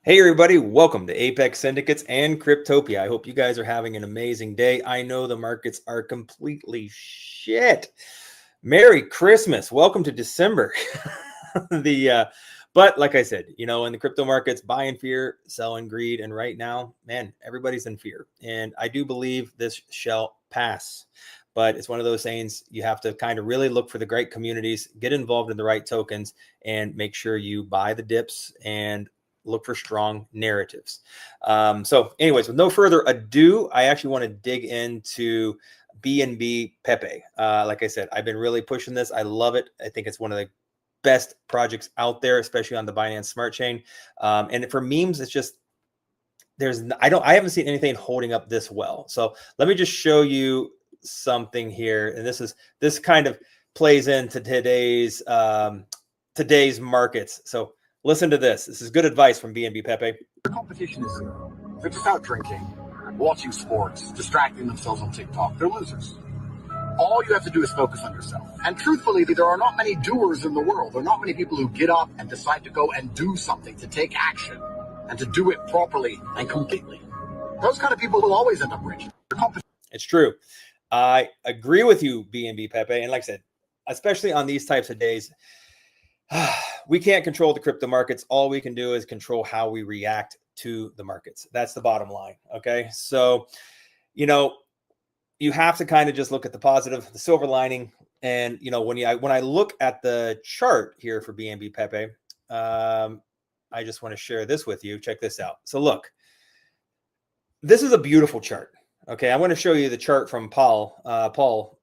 Hey everybody, welcome to Apex Syndicates and Cryptopia. I hope you guys are having an amazing day. I know the markets are completely shit. Merry Christmas. Welcome to December. But like I said, in the crypto markets, buy in fear, sell in greed, and right now, man, everybody's in fear. And I do believe this shall pass. But it's one of those sayings you have to kind of really look for the great communities, get involved in the right tokens, and make sure you buy the dips and look for strong narratives. So anyways, with no further ado, I actually want to dig into BNBPEPE. Like I said, I've been really pushing this. I love it. I think it's one of the best projects out there, especially on the Binance Smart Chain. And for memes, it's just I haven't seen anything holding up this well. So let me just show you something here, and this kind of plays into today's markets. So listen to this. This is good advice from BNBPEPE. The competition is zero. They're just out drinking, watching sports, distracting themselves on TikTok. They're losers. All you have to do is focus on yourself. And truthfully, there are not many doers in the world. There are not many people who get up and decide to go and do something, to take action, and to do it properly and completely. Those kind of people will always end up rich. It's true. I agree with you, BNBPEPE. And like I said, especially on these types of days, we can't control the crypto markets. All we can do is control how we react to the markets. That's the bottom line. Okay. So, you have to kind of just look at the positive, the silver lining. And, when I look at the chart here for BNBPEPE, I just want to share this with you. Check this out. So look, this is a beautiful chart. Okay, I want to show you the chart from Paul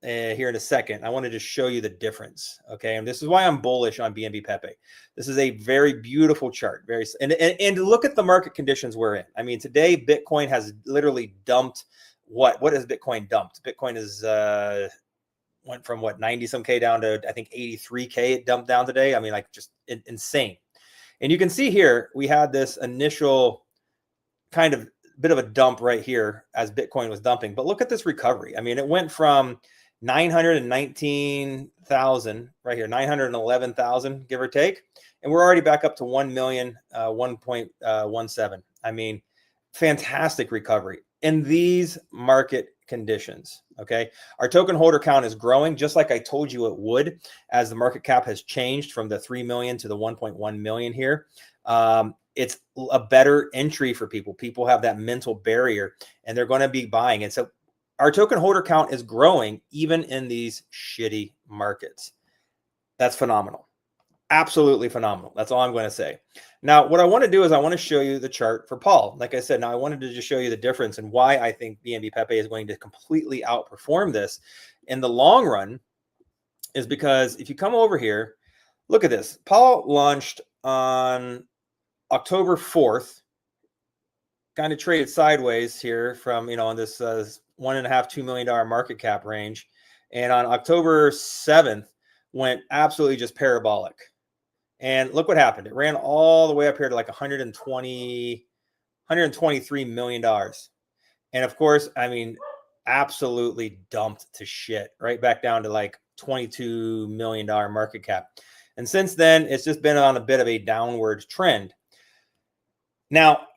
here in a second. I want to just show you the difference. Okay, and this is why I'm bullish on BNBPEPE. This is a very beautiful chart. And look at the market conditions we're in. I mean, today Bitcoin has literally dumped. What has Bitcoin dumped? Bitcoin is went from 90 some K down to I think 83K. It dumped down today. I mean, like just insane. And you can see here we had this initial kind of bit of a dump right here as Bitcoin was dumping. But look at this recovery. I mean, it went from 919,000 right here, 911,000, give or take. And we're already back up to 1 million, 1.17. I mean, fantastic recovery in these market conditions. Okay. Our token holder count is growing just like I told you it would as the market cap has changed from the 3 million to the 1.1 million here. It's a better entry for people. People have that mental barrier and they're going to be buying. And so our token holder count is growing even in these shitty markets. That's phenomenal. Absolutely phenomenal. That's all I'm going to say. Now, what I want to do is I want to show you the chart for Paul. Like I said, now I wanted to just show you the difference and why I think BNBPEPE is going to completely outperform this in the long run is because if you come over here, look at this. Paul launched on October 4th, kind of traded sideways here from, on this $1.5, $2 million market cap range. And on October 7th, went absolutely just parabolic. And look what happened. It ran all the way up here to like $123 million. And of course, I mean, absolutely dumped to shit right back down to like $22 million market cap. And since then, it's just been on a bit of a downward trend. Now,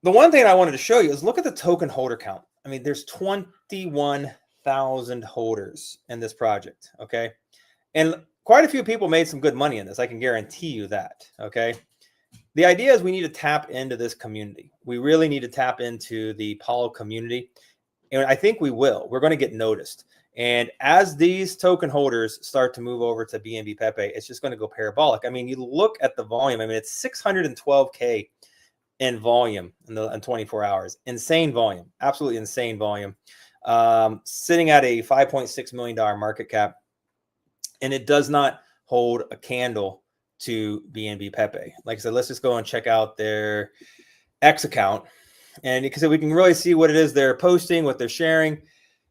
the one thing I wanted to show you is look at the token holder count. I mean, there's 21,000 holders in this project, okay? And quite a few people made some good money in this. I can guarantee you that, okay? The idea is we need to tap into this community. We really need to tap into the Paul community. And I think we will. We're going to get noticed. And as these token holders start to move over to BNBPEPE, it's just going to go parabolic. I mean, you look at the volume. I mean, it's 612K in volume in 24 hours. Insane volume, absolutely insane volume. Sitting at a $5.6 million market cap. And it does not hold a candle to BNBPEPE. Like I said, let's just go and check out their X account. And because we can really see what it is they're posting, what they're sharing.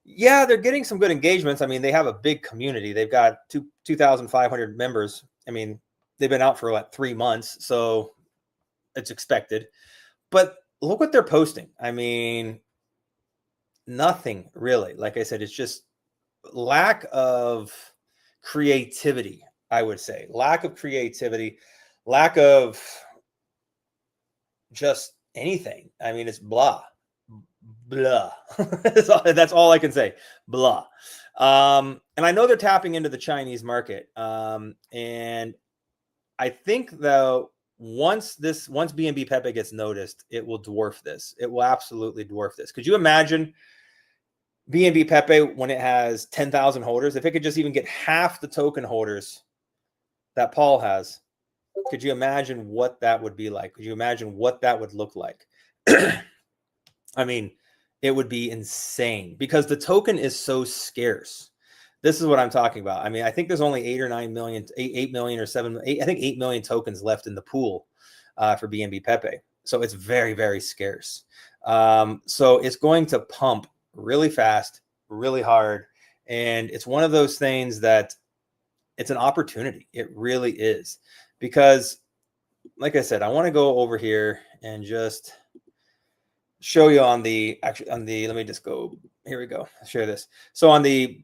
Yeah, they're getting some good engagements. I mean, they have a big community. They've got 2,500 members. I mean, they've been out for what, 3 months. So it's expected. But look what they're posting. I mean, nothing really. Like I said, it's just lack of creativity, I would say. Lack of creativity, lack of just anything. I mean, it's blah. That's all I can say. Blah. And I know they're tapping into the Chinese market. And I think though, once BNBPEPE gets noticed, it will dwarf this. It will absolutely dwarf this. Could you imagine BNBPEPE when it has 10,000 holders? If it could just even get half the token holders that Paul has, could you imagine what that would be like? Could you imagine what that would look like? I mean, it would be insane because the token is so scarce. This is what I'm talking about. I mean, I think there's only 8 million or 7, 8, I think 8 million tokens left in the pool for BNBPEPE. So it's very, very scarce. So it's going to pump really fast, really hard. And it's one of those things that it's an opportunity. It really is. Because like I said, I want to go over here and just show you let me just go, here we go, I'll share this. So on the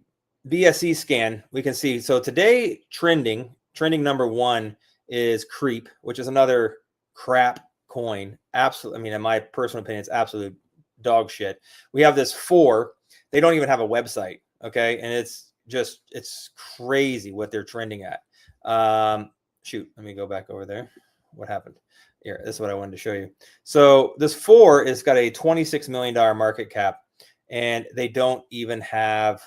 BSE scan, we can see, so today trending number 1 is Creep, which is another crap coin. Absolutely, I mean, in my personal opinion, it's absolute dog shit. We have this 4, they don't even have a website, okay? And it's crazy what they're trending at. Shoot, let me go back over there. What happened? Here, this is what I wanted to show you. So this 4 is got a $26 million market cap, and they don't even have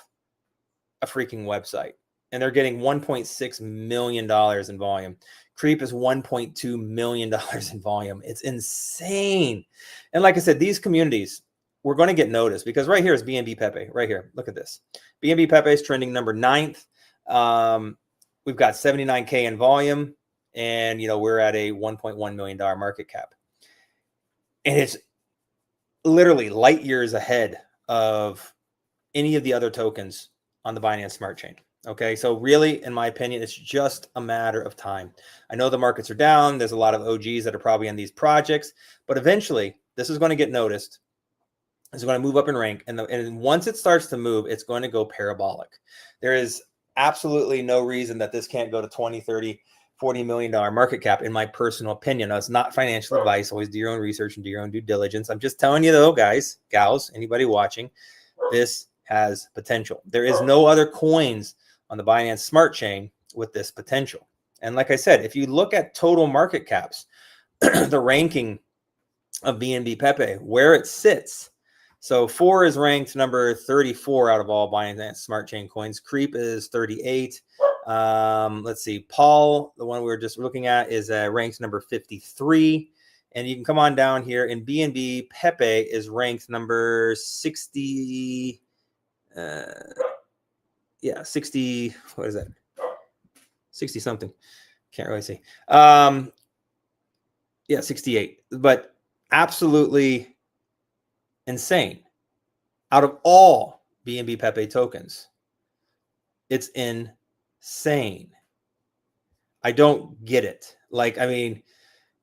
a freaking website. And they're getting $1.6 million in volume. Creep is $1.2 million in volume. It's insane. And like I said, these communities, we're going to get noticed because right here is BNBPEPE. Right here. Look at this. BNBPEPE is trending number 9th. We've got 79K in volume. And, you know, we're at a $1.1 million market cap. And it's literally light years ahead of any of the other tokens on the Binance Smart Chain. Okay, so really, in my opinion, it's just a matter of time. I know the markets are down. There's a lot of OGs that are probably in these projects. But eventually, this is going to get noticed. It's going to move up in rank. And once it starts to move, it's going to go parabolic. There is absolutely no reason that this can't go to 20, 30, $40 million market cap, in my personal opinion. Now, it's not financial advice. Always do your own research and do your own due diligence. I'm just telling you, though, guys, gals, anybody watching, this has potential. There is no other coins on the Binance Smart Chain with this potential. And like I said, if you look at total market caps, the ranking of BNBPEPE, where it sits. So 4 is ranked number 34 out of all Binance Smart Chain coins. Creep is 38. Let's see, Paul, the one we were just looking at, is ranked number 53. And you can come on down here, and BNBPEPE is ranked number 60. 60, what is that? 60 something. Can't really see. 68. But absolutely insane. Out of all BNBPEPE tokens, it's insane. I don't get it. Like, I mean,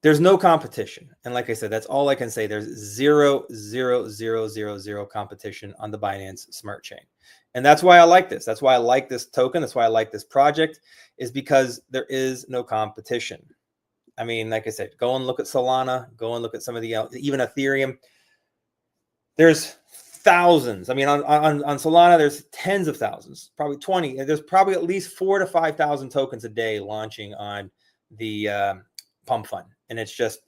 there's no competition. And like I said, that's all I can say. There's zero competition on the Binance Smart Chain. And that's why I like this. That's why I like this token. That's why I like this project, is because there is no competition. I mean, like I said, go and look at Solana, go and look at some of the, even Ethereum. There's thousands. I mean, on Solana, there's tens of thousands, probably 20. There's probably at least 4,000 to 5,000 tokens a day launching on the Pump Fund. And it's just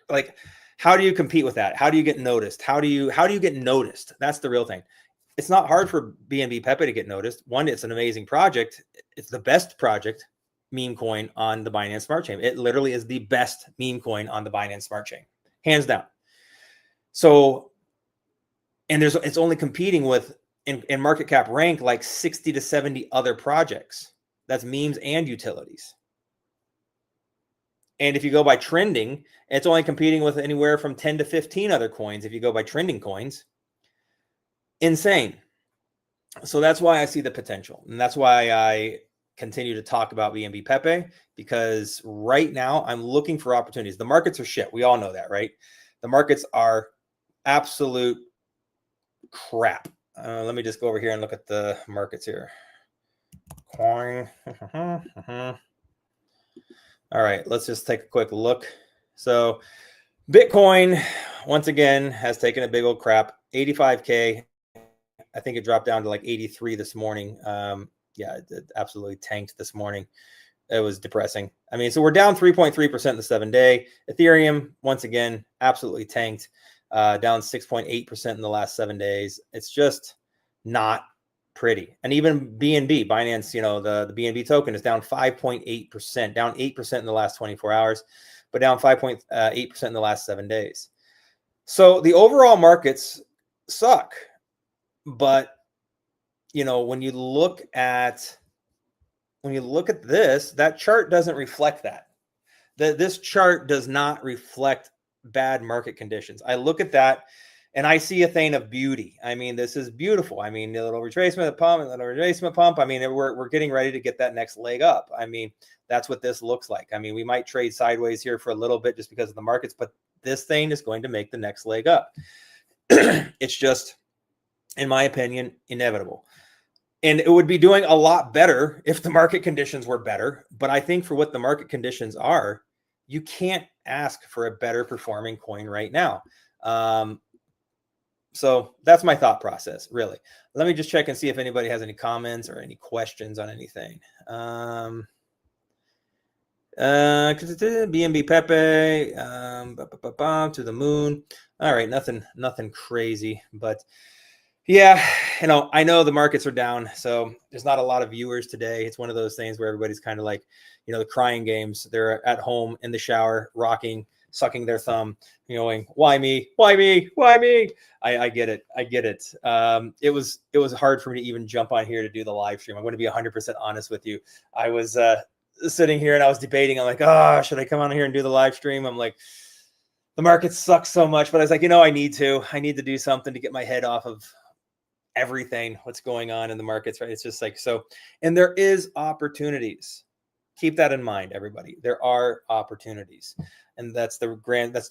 like, how do you compete with that? How do you get noticed? How do you get noticed? That's the real thing. It's not hard for BNBPEPE to get noticed. One, it's an amazing project. It's the best project meme coin on the Binance Smart Chain. It literally is the best meme coin on the Binance Smart Chain, hands down. So, and it's only competing with in market cap rank like 60 to 70 other projects. That's memes and utilities. And if you go by trending, it's only competing with anywhere from 10 to 15 other coins. If you go by trending coins, insane. So that's why I see the potential. And that's why I continue to talk about BNBPEPE, because right now I'm looking for opportunities. The markets are shit. We all know that, right? The markets are absolute crap. Let me just go over here and look at the markets here. Coin. All right, let's just take a quick look So Bitcoin, once again, has taken a big old crap. 85K. I think it dropped down to like 83 this morning. Yeah, it absolutely tanked this morning. It was depressing. I mean, so we're down 3.3% in the 7-day. Ethereum, once again, absolutely tanked, down 6.8% in the last 7 days. It's just not pretty. And even BNB, Binance, the BNB token is down 5.8%, down 8% in the last 24 hours, but down 5.8% in the last 7 days. So the overall markets suck. But, when you look at this, that chart doesn't reflect that. This chart does not reflect bad market conditions. I look at that and I see a thing of beauty. I mean, this is beautiful. I mean, a little retracement pump, a little retracement pump. I mean, we're getting ready to get that next leg up. I mean, that's what this looks like. I mean, we might trade sideways here for a little bit just because of the markets, but this thing is going to make the next leg up. It's just, in my opinion, inevitable. And it would be doing a lot better if the market conditions were better. But I think for what the market conditions are, you can't ask for a better performing coin right now. So that's my thought process, really. Let me just check and see if anybody has any comments or any questions on anything. BNBPEPE, to the moon. All right, nothing crazy, but yeah, I know the markets are down, so there's not a lot of viewers today. It's one of those things where everybody's kind of like, the crying games. They're at home in the shower, rocking, sucking their thumb, going, why me? Why me? Why me? I get it. I get it. It was hard for me to even jump on here to do the live stream. I'm going to be 100% honest with you. I was sitting here and I was debating. I'm like, should I come on here and do the live stream? I'm like, the market sucks so much, but I was like, I need to do something to get my head off of everything, what's going on in the markets, right? It's just like, so, and there is opportunities. Keep that in mind, everybody. There are opportunities, and that's the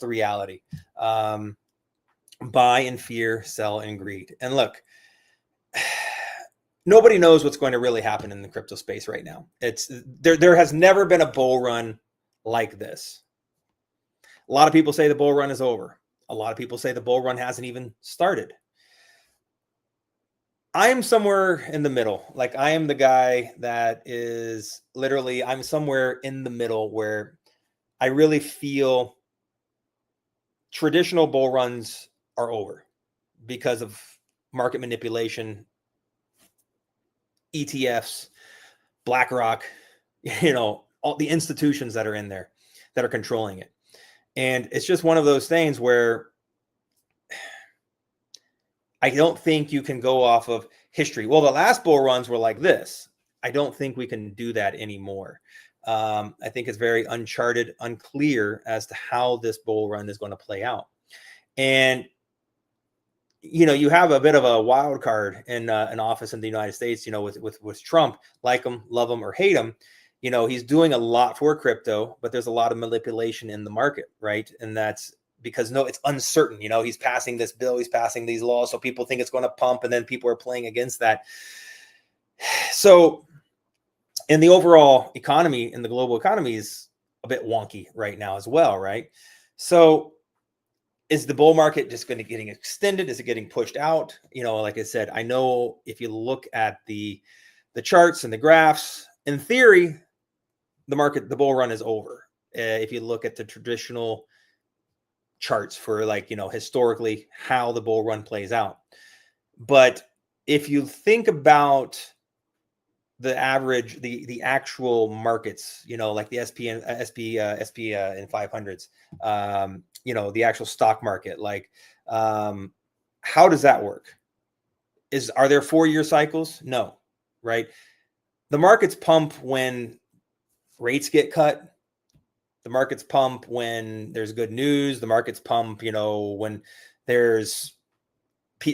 reality. Buy in fear, sell in greed. And look, nobody knows what's going to really happen in the crypto space right now. There has never been a bull run like this. A lot of people say the bull run is over. A lot of people say the bull run hasn't even started. I am somewhere in the middle. Like, I am the guy that is literally, I'm somewhere in the middle where I really feel traditional bull runs are over because of market manipulation, ETFs, BlackRock, all the institutions that are in there that are controlling it. And it's just one of those things where I don't think you can go off of history. Well, the last bull runs were like this. I don't think we can do that anymore. I think it's very uncharted, unclear as to how this bull run is going to play out. And, you have a bit of a wild card in an office in the United States, with Trump, like him, love him, or hate him. He's doing a lot for crypto, but there's a lot of manipulation in the market, right? And that's because it's uncertain. He's passing this bill, he's passing these laws, so people think it's going to pump, and then people are playing against that. So in the overall economy, in the global economy, is a bit wonky right now as well, right? So is the bull market just going to getting extended? Is it getting pushed out? Like I said, I know if you look at the charts and the graphs, in theory, the bull run is over. If you look at the traditional charts for historically how the bull run plays out. But if you think about the average, the actual markets, like the SP and 500s, the actual stock market, how does that work? Are there 4-year cycles? No, right? The markets pump when rates get cut. The markets pump when there's good news. The markets pump, when there's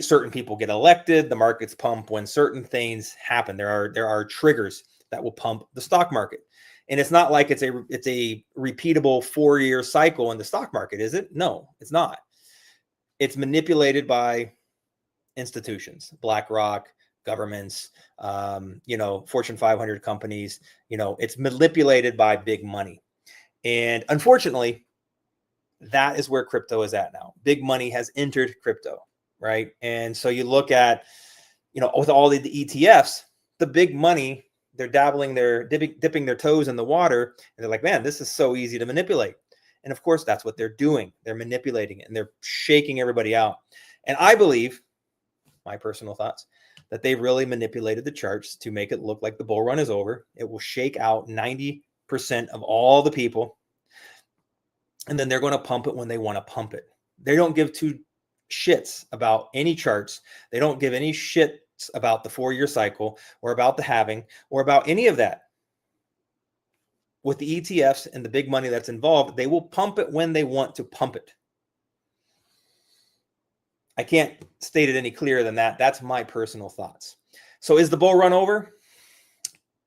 certain people get elected. The markets pump when certain things happen. There are triggers that will pump the stock market. And it's not like it's a repeatable 4-year cycle in the stock market, is it? No, it's not. It's manipulated by institutions, BlackRock, governments, Fortune 500 companies. It's manipulated by big money. And unfortunately, That is where crypto is at now. Big money has entered crypto, right? And so you look at, with all the ETFs, the big money, they're dipping their toes in the water, and they're like, man, this is so easy to manipulate. And of course, that's what they're doing. They're manipulating it, and they're shaking everybody out. And I believe, my personal thoughts, that they really manipulated the charts to make it look like the bull run is over. It will shake out 90% of all the people, and then they're going to pump it when they want to pump it. They don't give two shits about any charts. They don't give any shits about the 4-year cycle or about the halving or about any of that. With the ETFs and the big money that's involved, they will pump it when they want to pump it. I can't state it any clearer than that. That's my personal thoughts. So is the bull run over?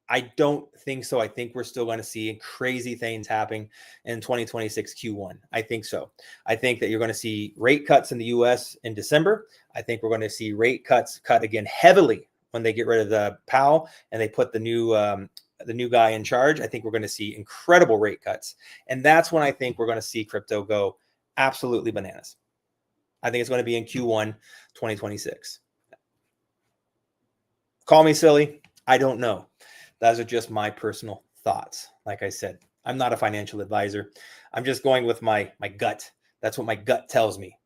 I don't think so. I think we're still going to see crazy things happening in 2026 Q1. I think so. I think that you're going to see rate cuts in the US in December. I think we're going to see rate cuts cut again heavily when they get rid of the Powell and they put the new guy in charge. I think we're going to see incredible rate cuts. And that's when I think we're going to see crypto go absolutely bananas. I think it's going to be in Q1 2026. Call me silly. I don't know. Those are just my personal thoughts. Like I said, I'm not a financial advisor. I'm just going with my gut. That's what my gut tells me.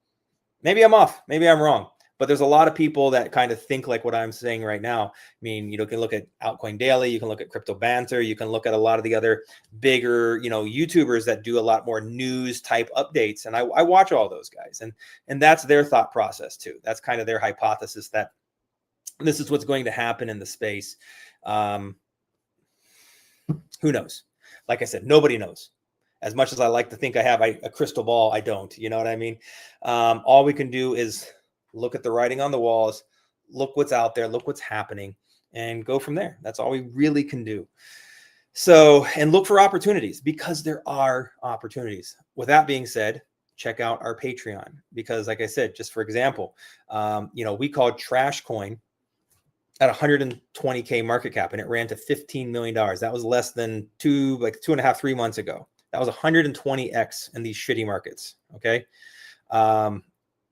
Maybe I'm off. Maybe I'm wrong. But there's a lot of people that kind of think like what I'm saying right now. I mean, you can look at Altcoin Daily. You can look at Crypto Banter. You can look at a lot of the other bigger, YouTubers that do a lot more news type updates. And I watch all those guys. And that's their thought process too. That's kind of their hypothesis that this is what's going to happen in the space. Who knows? Like I said, nobody knows. As much as I like to think I have a crystal ball, I don't. You know what I mean? All we can do is look at the writing on the walls, look what's out there, look what's happening, and go from there. That's all we really can do. So, and look for opportunities, because there are opportunities. With that being said, check out our Patreon, because like I said, just for example, we called Trash Coin at 120K market cap, and it ran to $15 million. That was less than 2.5, 3 months ago. That was 120x in these shitty markets. Okay.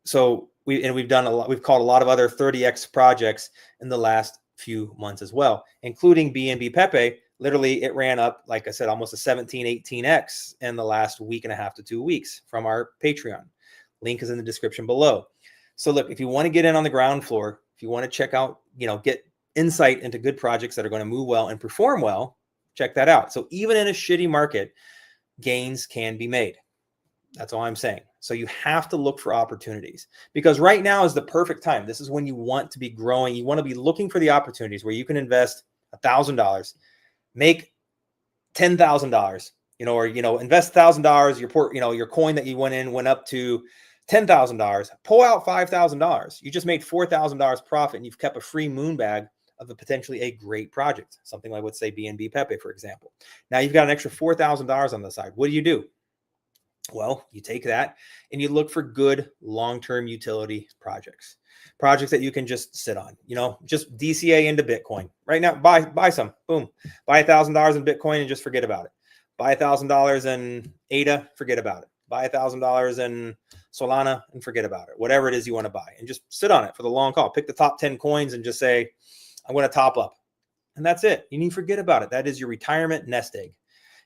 So we've done a lot. We've called a lot of other 30x projects in the last few months as well, including BNBPEPE. Literally, it ran up, like I said, almost a 17, 18x in the last week and a half to 2 weeks from our Patreon. Link is in the description below. So look, if you want to get in on the ground floor, if you want to check out, get insight into good projects that are going to move well and perform well, check that out. So even in a shitty market, gains can be made. That's all I'm saying. So you have to look for opportunities, because right now is the perfect time. This is when you want to be growing. You want to be looking for the opportunities where you can invest $1,000, make $10,000, or, invest $1,000, your coin that you went up to $10,000, pull out $5,000. You just made $4,000 profit, and you've kept a free moon bag of potentially a great project. Something like, let's say, BNBPEPE, for example. Now you've got an extra $4,000 on the side. What do? Well, you take that and you look for good long-term utility projects that you can just sit on, just DCA into Bitcoin right now. Buy some, boom, buy $1,000 in Bitcoin and just forget about it. Buy $1,000 in ADA, forget about it. Buy $1,000 in Solana and forget about it. Whatever it is you want to buy, and just sit on it for the long haul. Pick the top 10 coins and just say, I'm going to top up. And that's it. You need to forget about it. That is your retirement nest egg.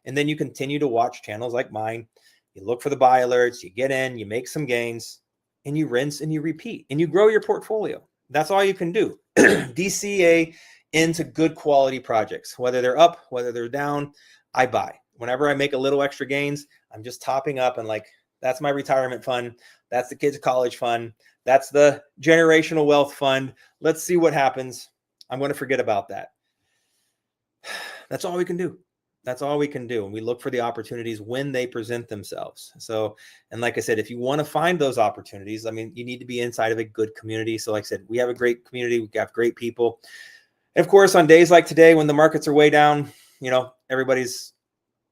And then you continue to watch channels like mine. You look for the buy alerts, you get in, you make some gains, and you rinse and you repeat, and you grow your portfolio. That's all you can do. DCA into good quality projects, whether they're up, whether they're down, I buy. Whenever I make a little extra gains, I'm just topping up, and that's my retirement fund. That's the kids' college fund. That's the generational wealth fund. Let's see what happens. I'm going to forget about that. That's all we can do. That's all we can do. And we look for the opportunities when they present themselves. So, and like I said, if you want to find those opportunities, you need to be inside of a good community. So like I said, we have a great community. We have great people. And of course, on days like today, when the markets are way down, everybody's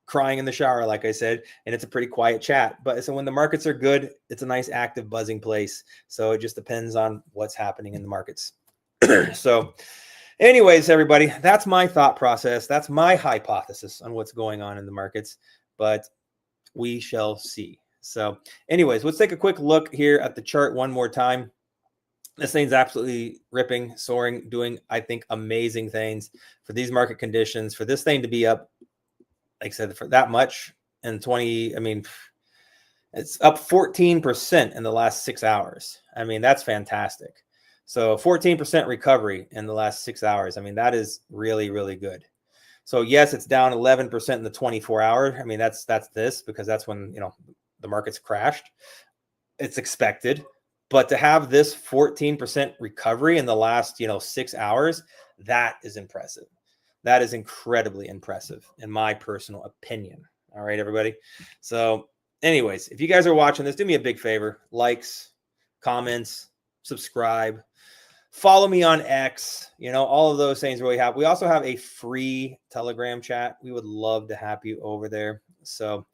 crying in the shower, like I said, and it's a pretty quiet chat. But so when the markets are good, it's a nice, active, buzzing place. So it just depends on what's happening in the markets. So anyways, everybody, that's my thought process. That's my hypothesis on what's going on in the markets, but we shall see. So anyways, let's take a quick look here at the chart one more time. This thing's absolutely ripping, soaring, doing, I think, amazing things for these market conditions. For this thing to be up, like I said, for that much in 20, I mean, it's up 14% in the last 6 hours. I mean, that's fantastic. So 14% recovery in the last 6 hours. I mean, that is really, really good. So yes, it's down 11% in the 24 hour. I mean, that's this, because that's when, you know, the market's crashed. It's expected. But to have this 14% recovery in the last, 6 hours, that is impressive. That is incredibly impressive, in my personal opinion. All right, everybody. So anyways, if you guys are watching this, do me a big favor. Likes, comments, subscribe. Follow me on X. All of those things really help. We also have a free Telegram chat. We would love to have you over there. So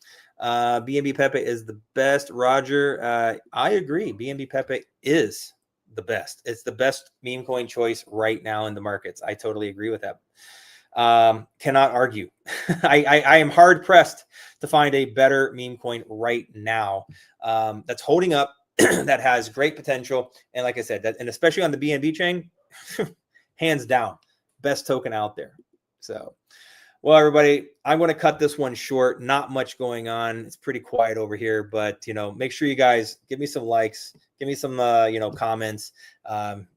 BNBPEPE is the best. Roger, I agree. BNBPEPE is the best. It's the best meme coin choice right now in the markets. I totally agree with that. Cannot argue. I am hard pressed to find a better meme coin right now that's holding up, that has great potential. And like I said, and especially on the BNB chain, hands down, best token out there. So, well, everybody, I'm going to cut this one short. Not much going on. It's pretty quiet over here, but, make sure you guys give me some likes, give me some, comments,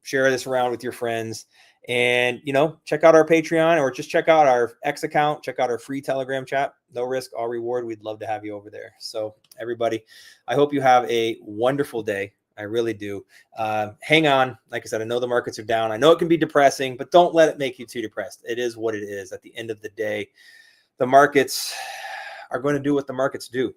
share this around with your friends, and, check out our Patreon, or just check out our X account, check out our free Telegram chat. No risk, all reward. We'd love to have you over there. So everybody, I hope you have a wonderful day. I really do. Hang on. Like I said, I know the markets are down. I know it can be depressing, but don't let it make you too depressed. It is what it is. At the end of the day, the markets are going to do what the markets do.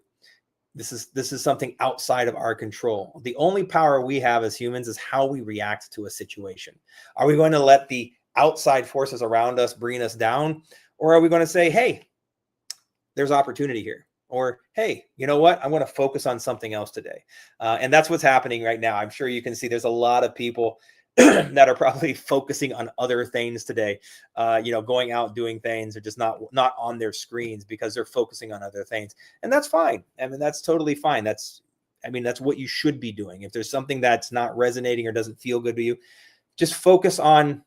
This is something outside of our control. The only power we have as humans is how we react to a situation. Are we going to let the outside forces around us bring us down? Or are we going to say, hey, there's opportunity here? Or, hey, you know what? I'm going to focus on something else today. And that's what's happening right now. I'm sure you can see there's a lot of people that are probably focusing on other things today, going out doing things, or just not on their screens because they're focusing on other things. And that's fine. I mean, that's totally fine. That's what you should be doing. If there's something that's not resonating or doesn't feel good to you, just focus on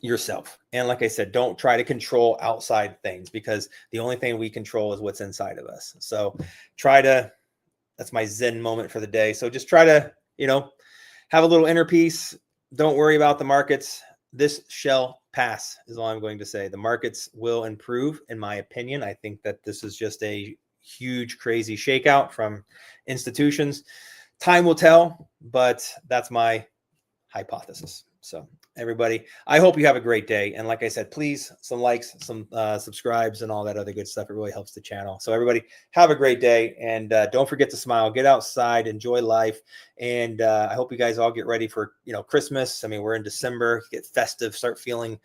yourself. And like I said, don't try to control outside things, because the only thing we control is what's inside of us. So that's my Zen moment for the day. So just try to, have a little inner peace. Don't worry about the markets. This shall pass, is all I'm going to say. The markets will improve, in my opinion. I think that this is just a huge, crazy shakeout from institutions. Time will tell, but that's my hypothesis. So everybody, I hope you have a great day. And like I said, please, some likes, some subscribes, and all that other good stuff. It really helps the channel. So everybody, have a great day. And don't forget to smile, get outside, enjoy life. And I hope you guys all get ready for, Christmas. I mean, we're in December, get festive, start feeling,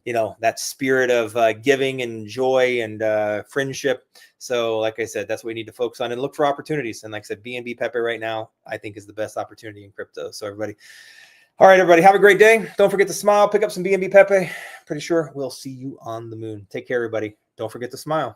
that spirit of giving and joy and friendship. So like I said, that's what we need to focus on and look for opportunities. And like I said, BNBPEPE right now, I think, is the best opportunity in crypto. So everybody, all right, everybody, have a great day. Don't forget to smile. Pick up some BNBPEPE. Pretty sure we'll see you on the moon. Take care, everybody. Don't forget to smile.